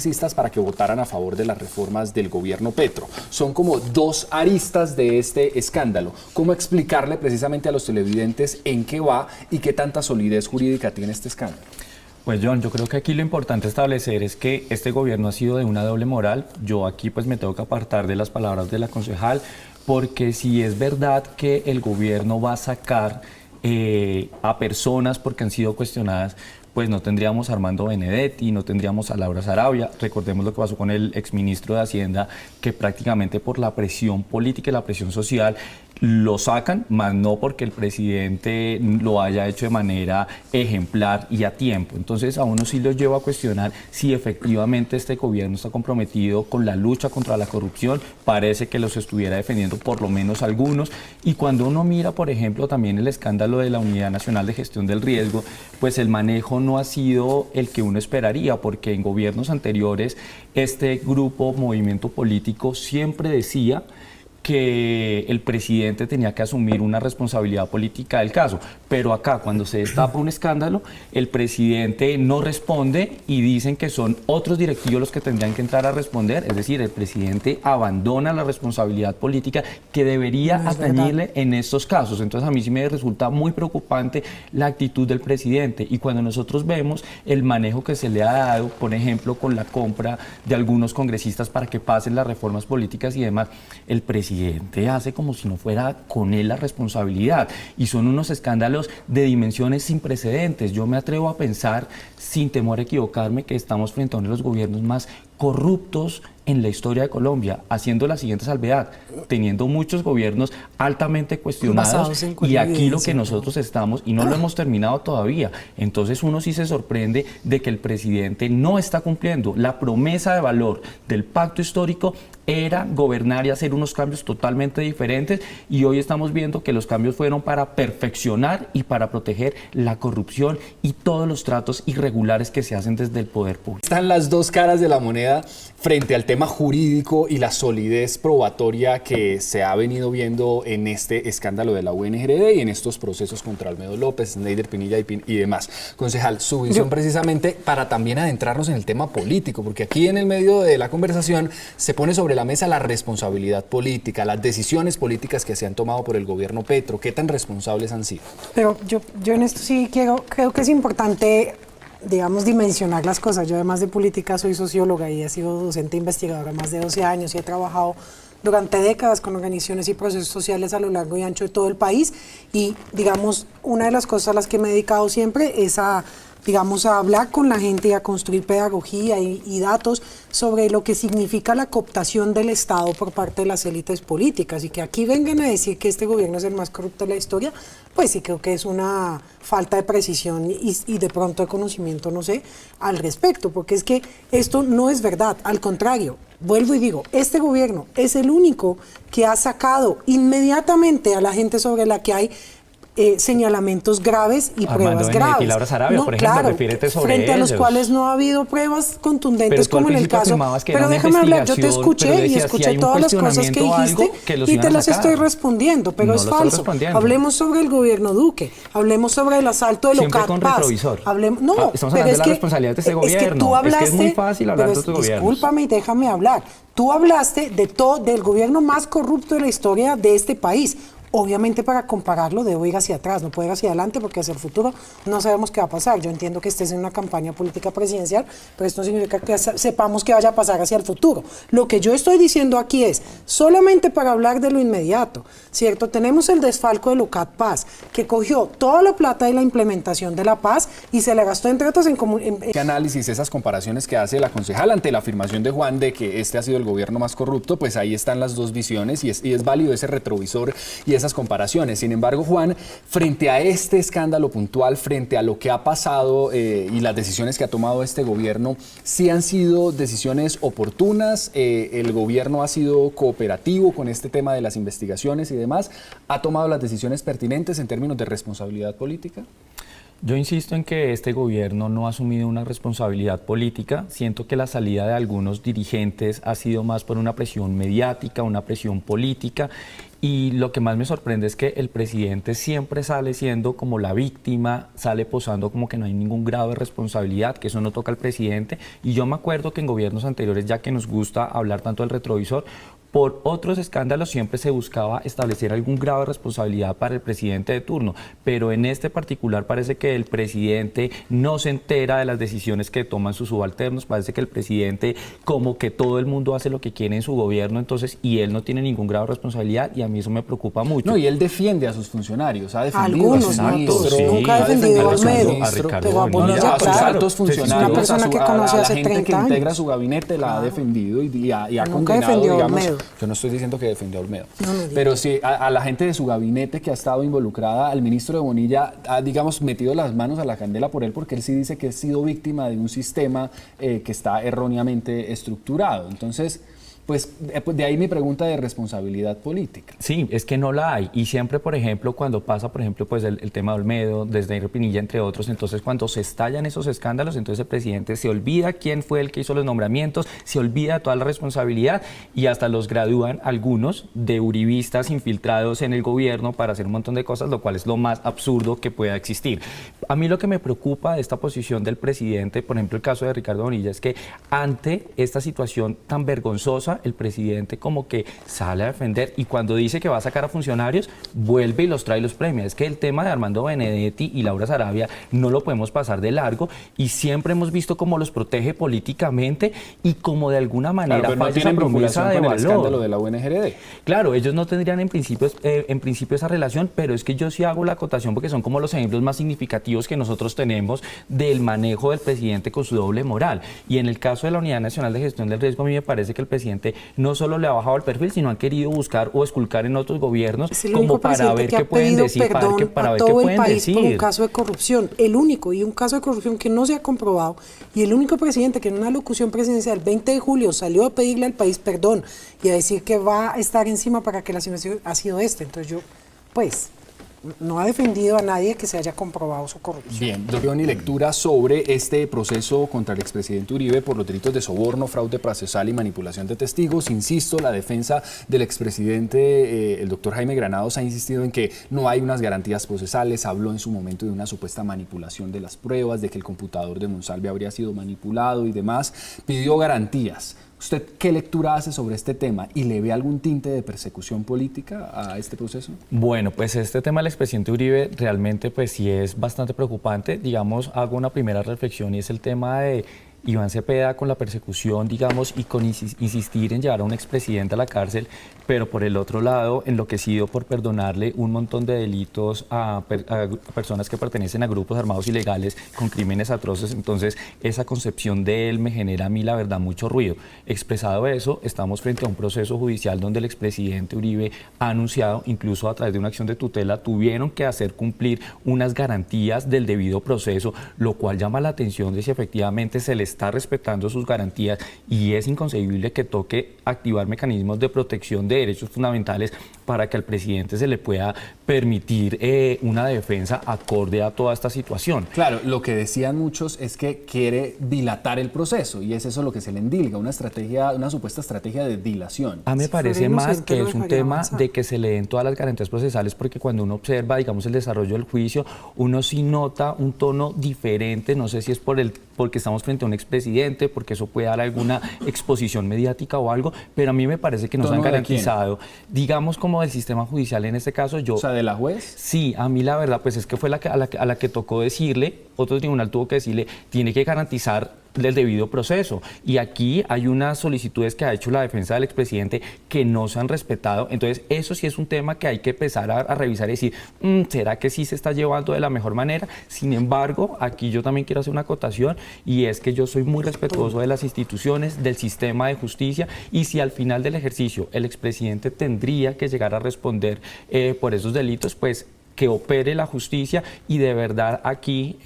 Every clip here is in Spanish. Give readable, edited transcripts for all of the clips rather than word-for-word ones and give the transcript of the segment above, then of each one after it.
congresistas para que votaran a favor de las reformas del gobierno Petro. Son como dos aristas de este escándalo. ¿Cómo explicarle precisamente a los televidentes en qué va y qué tanta solidez jurídica tiene este escándalo? Pues John, yo creo que aquí lo importante establecer es que este gobierno ha sido de una doble moral. Yo aquí pues me tengo que apartar de las palabras de la concejal, porque si es verdad que el gobierno va a sacar a personas porque han sido cuestionadas, pues no tendríamos a Armando Benedetti, no tendríamos a Laura Sarabia. Recordemos lo que pasó con el exministro de Hacienda, que prácticamente por la presión política y la presión social lo sacan, más no porque el presidente lo haya hecho de manera ejemplar y a tiempo. Entonces a uno sí los lleva a cuestionar si efectivamente este gobierno está comprometido con la lucha contra la corrupción. Parece que los estuviera defendiendo por lo menos algunos. Y cuando uno mira, por ejemplo, también el escándalo de la Unidad Nacional de Gestión del Riesgo, pues el manejo no ha sido el que uno esperaría, porque en gobiernos anteriores este grupo, movimiento político, siempre decía que el presidente tenía que asumir una responsabilidad política del caso, pero acá cuando se destapa un escándalo, el presidente no responde y dicen que son otros directivos los que tendrían que entrar a responder, es decir, el presidente abandona la responsabilidad política que debería atañirle en estos casos. Entonces a mí sí me resulta muy preocupante la actitud del presidente, y cuando nosotros vemos el manejo que se le ha dado, por ejemplo, con la compra de algunos congresistas para que pasen las reformas políticas y demás, el presidente hace como si no fuera con él la responsabilidad, y son unos escándalos de dimensiones sin precedentes. Yo me atrevo a pensar, sin temor a equivocarme, que estamos frente a uno de los gobiernos más corruptos en la historia de Colombia, haciendo la siguiente salvedad, teniendo muchos gobiernos altamente cuestionados, y aquí lo que nosotros estamos, y no lo hemos terminado todavía. Entonces uno sí se sorprende de que el presidente no está cumpliendo. La promesa de valor del pacto histórico era gobernar y hacer unos cambios totalmente diferentes, y hoy estamos viendo que los cambios fueron para perfeccionar y para proteger la corrupción y todos los tratos irregulares que se hacen desde el poder público. Están las dos caras de la moneda frente al tema jurídico y la solidez probatoria que se ha venido viendo en este escándalo de la UNGRD y en estos procesos contra Olmedo López, Neider Pinilla y demás. Concejal, su visión precisamente para también adentrarnos en el tema político, porque aquí en el medio de la conversación se pone sobre la mesa la responsabilidad política, las decisiones políticas que se han tomado por el gobierno Petro. ¿Qué tan responsables han sido? Pero yo en esto sí creo que es importante, digamos, dimensionar las cosas. Yo, además de política, soy socióloga y he sido docente investigadora más de 12 años y he trabajado durante décadas con organizaciones y procesos sociales a lo largo y ancho de todo el país, y digamos, una de las cosas a las que me he dedicado siempre es a hablar con la gente y a construir pedagogía y datos sobre lo que significa la cooptación del Estado por parte de las élites políticas, y que aquí vengan a decir que este gobierno es el más corrupto de la historia, pues sí creo que es una falta de precisión y de pronto de conocimiento, no sé, al respecto, porque es que esto no es verdad. Al contrario, vuelvo y digo, este gobierno es el único que ha sacado inmediatamente a la gente sobre la que hay señalamientos graves y pruebas graves. Y Laura Sarabia, no, por ejemplo, claro, refiérete sobre frente a los ellos. cuales no ha habido pruebas contundentes como en el caso. Pero déjame hablar, yo te escuché y escuché todas las cosas que dijiste y te las estoy respondiendo, pero es falso. Hablemos sobre el gobierno Duque, hablemos sobre el asalto de Locat Paz. Estamos hablando de la responsabilidad de este gobierno. Es que tú hablaste, es muy fácil hablar de otros gobiernos. Discúlpame y déjame hablar. Tú hablaste del gobierno más corrupto de la historia de este país. Obviamente, para compararlo debo ir hacia atrás, no puedo ir hacia adelante, porque hacia el futuro no sabemos qué va a pasar. Yo entiendo que estés en una campaña política presidencial, pero esto no significa que sepamos qué vaya a pasar hacia el futuro. Lo que yo estoy diciendo aquí es, solamente para hablar de lo inmediato, ¿cierto? Tenemos el desfalco de Locat Paz, que cogió toda la plata de la implementación de la paz y se la gastó, entre otras, ¿Qué análisis, esas comparaciones que hace la concejal ante la afirmación de Juan de que este ha sido el gobierno más corrupto? Pues ahí están las dos visiones, y es válido ese retrovisor y esas comparaciones. Sin embargo, Juan, frente a este escándalo puntual, frente a lo que ha pasado y las decisiones que ha tomado este gobierno, ¿sí han sido decisiones oportunas? ¿El gobierno ha sido cooperativo con este tema de las investigaciones y demás? ¿Ha tomado las decisiones pertinentes en términos de responsabilidad política? Yo insisto en que este gobierno no ha asumido una responsabilidad política. Siento que la salida de algunos dirigentes ha sido más por una presión mediática, una presión política, Y lo que más me sorprende es que el presidente siempre sale siendo como la víctima, sale posando como que no hay ningún grado de responsabilidad, que eso no toca al presidente. Y yo me acuerdo que en gobiernos anteriores, ya que nos gusta hablar tanto del retrovisor, por otros escándalos siempre se buscaba establecer algún grado de responsabilidad para el presidente de turno, pero en este particular parece que el presidente no se entera de las decisiones que toman sus subalternos, parece que el presidente como que todo el mundo hace lo que quiere en su gobierno, entonces, y él no tiene ningún grado de responsabilidad y a mí eso me preocupa mucho. No, y él defiende a sus funcionarios, ha defendido Algunos, a su ministro, sí. Nunca ha ha defendido a defendido Olmedo, a Ricardo pero a Bonilla. Bonilla, a sus claro. altos Es una funcionarios, persona que a conoce la hace gente 30 que integra años. su gabinete la ha defendido y ha Nunca condenado, defendió a digamos, Olmedo. yo no estoy diciendo que defendió a Olmedo, No, no, pero sí a la gente de su gabinete que ha estado involucrada, al ministro de Bonilla ha, digamos, metido las manos a la candela por él, porque él sí dice que ha sido víctima de un sistema que está erróneamente estructurado. Entonces, pues de ahí mi pregunta de responsabilidad política. Sí, es que no la hay. Y siempre, por ejemplo, cuando pasa, por ejemplo, pues el tema de Olmedo, desde Pinilla, entre otros, entonces cuando se estallan esos escándalos, entonces el presidente se olvida quién fue el que hizo los nombramientos, se olvida toda la responsabilidad y hasta los gradúan algunos de uribistas infiltrados en el gobierno para hacer un montón de cosas, lo cual es lo más absurdo que pueda existir. A mí lo que me preocupa de esta posición del presidente, por ejemplo, el caso de Ricardo Bonilla, es que ante esta situación tan vergonzosa, el presidente como que sale a defender y cuando dice que va a sacar a funcionarios, vuelve y los trae y los premia. Es que el tema de Armando Benedetti y Laura Sarabia no lo podemos pasar de largo y siempre hemos visto cómo los protege políticamente y como de alguna manera Claro, pero no falla esa tienen promesa vinculación de con el escándalo valor. de la UNGRD. Claro, ellos no tendrían en principio esa relación, pero es que yo sí hago la acotación porque son como los ejemplos más significativos que nosotros tenemos del manejo del presidente con su doble moral. Y en el caso de la Unidad Nacional de Gestión del Riesgo, a mí me parece que el presidente no solo le ha bajado el perfil, sino han querido buscar o esculcar en otros gobiernos Es el como único para ver presidente que qué ha pueden pedido decir, para perdón ver a qué todo el pueden país por un decir. caso de corrupción, el único, y un caso de corrupción que no se ha comprobado, y el único presidente que en una locución presidencial el 20 de julio salió a pedirle al país perdón y a decir que va a estar encima para que la situación ha sido este. Entonces yo, pues, no ha defendido a nadie que se haya comprobado su corrupción. Bien, doctor, y lectura sobre este proceso contra el expresidente Uribe por los delitos de soborno, fraude procesal y manipulación de testigos. Insisto, la defensa del expresidente, el doctor Jaime Granados, ha insistido en que no hay unas garantías procesales, habló en su momento de una supuesta manipulación de las pruebas, de que el computador de Monsalve habría sido manipulado y demás, pidió garantías. ¿Usted qué lectura hace sobre este tema y le ve algún tinte de persecución política a este proceso? Bueno, pues este tema del expresidente Uribe realmente pues sí es bastante preocupante. Digamos, hago una primera reflexión y es el tema de Iván Cepeda con la persecución, digamos, y con insistir en llevar a un expresidente a la cárcel, pero por el otro lado, enloquecido por perdonarle un montón de delitos a personas que pertenecen a grupos armados ilegales con crímenes atroces. Entonces, esa concepción de él me genera a mí, la verdad, mucho ruido. Expresado eso, estamos frente a un proceso judicial donde el expresidente Uribe ha anunciado, incluso a través de una acción de tutela, tuvieron que hacer cumplir unas garantías del debido proceso, lo cual llama la atención de si efectivamente se le está respetando sus garantías y es inconcebible que toque activar mecanismos de protección de derechos fundamentales para que al presidente se le pueda permitir una defensa acorde a toda esta situación. Claro, lo que decían muchos es que quiere dilatar el proceso y es eso lo que se le endilga, una estrategia, una supuesta estrategia de dilación. A mí me parece más que es un tema avanzar. de que se le den todas las garantías procesales, porque cuando uno observa, digamos, el desarrollo del juicio, uno sí nota un tono diferente, no sé si es porque estamos frente a un expresidente, porque eso puede dar alguna exposición mediática o algo, pero a mí me parece que no se han garantizado, digamos, como del sistema judicial en este caso. O sea, ¿de la juez? Sí, a mí la verdad, pues es que fue a la que tocó decirle, otro tribunal tuvo que decirle, tiene que garantizar del debido proceso. Y aquí hay unas solicitudes que ha hecho la defensa del expresidente que no se han respetado. Entonces, eso sí es un tema que hay que empezar a revisar y decir, ¿será que sí se está llevando de la mejor manera? Sin embargo, aquí yo también quiero hacer una acotación y es que yo soy muy respetuoso de las instituciones, del sistema de justicia, y si al final del ejercicio el expresidente tendría que llegar a responder por esos delitos, pues que opere la justicia. Y de verdad aquí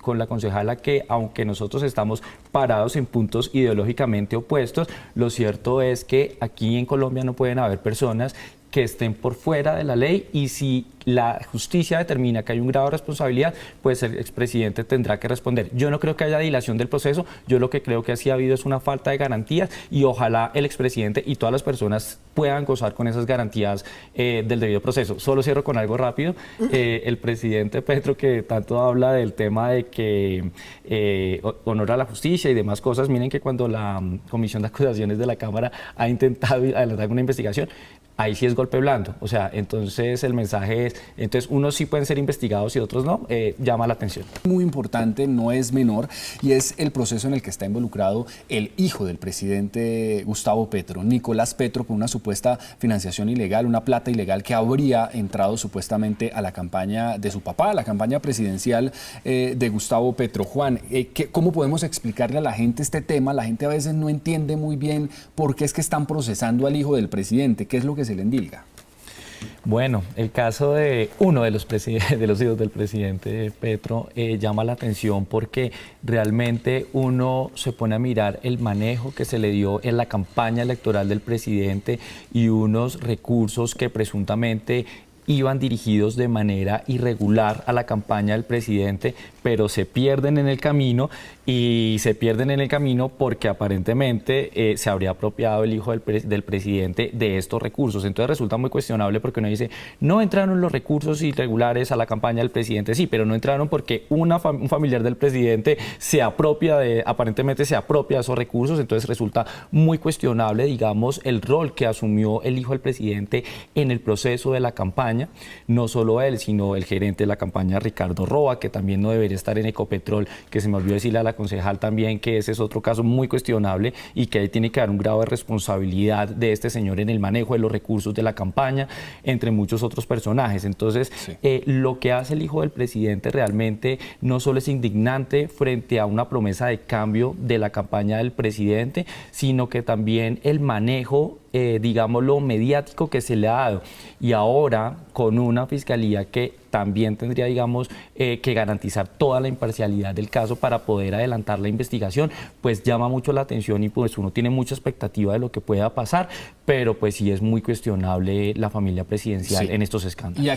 con la concejala, que aunque nosotros estamos parados en puntos ideológicamente opuestos, lo cierto es que aquí en Colombia no pueden haber personas que estén por fuera de la ley, y si la justicia determina que hay un grado de responsabilidad, pues el expresidente tendrá que responder. Yo no creo que haya dilación del proceso, yo lo que creo que sí ha habido es una falta de garantías, y ojalá el expresidente y todas las personas puedan gozar con esas garantías del debido proceso. Solo cierro con algo rápido. El presidente Petro, que tanto habla del tema de que honora la justicia y demás cosas, miren que cuando la Comisión de Acusaciones de la Cámara ha intentado adelantar una investigación, ahí sí es golpe blando. O sea, entonces el mensaje es, entonces unos sí pueden ser investigados y otros no, llama la atención. Muy importante, no es menor, y es el proceso en el que está involucrado el hijo del presidente Gustavo Petro, Nicolás Petro, con una supuesta financiación ilegal, una plata ilegal que habría entrado supuestamente a la campaña de su papá, a la campaña presidencial de Gustavo Petro. Juan, ¿cómo podemos explicarle a la gente este tema? La gente a veces no entiende muy bien por qué es que están procesando al hijo del presidente, qué es lo que se le endilga. Bueno, el caso de uno de los hijos del presidente Petro llama la atención porque realmente uno se pone a mirar el manejo que se le dio en la campaña electoral del presidente y unos recursos que presuntamente iban dirigidos de manera irregular a la campaña del presidente, pero se pierden en el camino, y se pierden en el camino porque aparentemente se habría apropiado el hijo del presidente de estos recursos. Entonces resulta muy cuestionable porque uno dice, no entraron los recursos irregulares a la campaña del presidente, sí, pero no entraron porque un familiar del presidente aparentemente se apropia de esos recursos. Entonces resulta muy cuestionable, digamos, el rol que asumió el hijo del presidente en el proceso de la campaña. No solo él, sino el gerente de la campaña, Ricardo Roa, que también no debería estar en Ecopetrol, que se me olvidó decirle a la concejal también que ese es otro caso muy cuestionable y que ahí tiene que haber un grado de responsabilidad de este señor en el manejo de los recursos de la campaña, entre muchos otros personajes. Entonces, sí, lo que hace el hijo del presidente realmente no solo es indignante frente a una promesa de cambio de la campaña del presidente, sino que también el manejo, digámoslo, mediático que se le ha dado, y ahora con una fiscalía que también tendría, digamos, que garantizar toda la imparcialidad del caso para poder adelantar la investigación, pues llama mucho la atención y pues uno tiene mucha expectativa de lo que pueda pasar, pero pues sí es muy cuestionable la familia presidencial, sí, en estos escándalos.